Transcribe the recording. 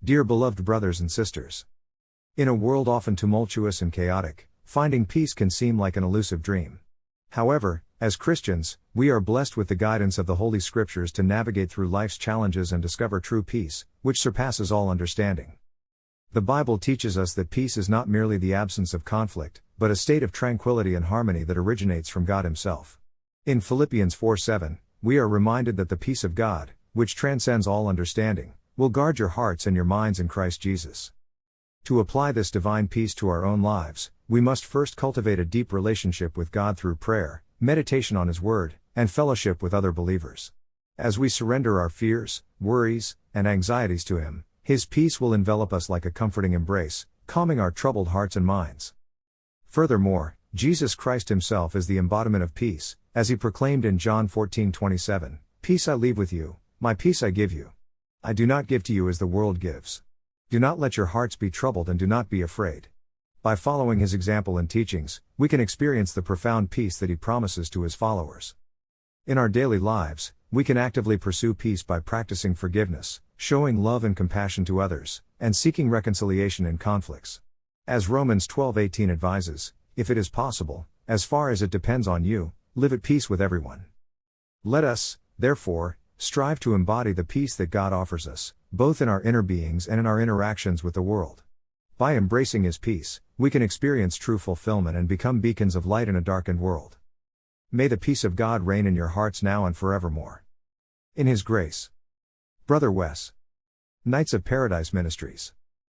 Dear beloved brothers and sisters. In a world often tumultuous and chaotic, finding peace can seem like an elusive dream. However, as Christians, we are blessed with the guidance of the Holy Scriptures to navigate through life's challenges and discover true peace, which surpasses all understanding. The Bible teaches us that peace is not merely the absence of conflict, but a state of tranquility and harmony that originates from God Himself. In Philippians 4:7, we are reminded that the peace of God, which transcends all understanding, will guard your hearts and your minds in Christ Jesus. To apply this divine peace to our own lives, we must first cultivate a deep relationship with God through prayer, meditation on His Word, and fellowship with other believers. As we surrender our fears, worries, and anxieties to Him, His peace will envelop us like a comforting embrace, calming our troubled hearts and minds. Furthermore, Jesus Christ Himself is the embodiment of peace, as He proclaimed in John 14:27, "Peace I leave with you, my peace I give you. I do not give to you as the world gives. Do not let your hearts be troubled and do not be afraid." By following His example and teachings, we can experience the profound peace that He promises to His followers. In our daily lives, we can actively pursue peace by practicing forgiveness, showing love and compassion to others, and seeking reconciliation in conflicts. As Romans 12:18 advises, if it is possible, as far as it depends on you, live at peace with everyone. Let us, therefore, strive to embody the peace that God offers us, both in our inner beings and in our interactions with the world. By embracing His peace, we can experience true fulfillment and become beacons of light in a darkened world. May the peace of God reign in your hearts now and forevermore. In His grace. Brother Wes. Knights of Paradise Ministries.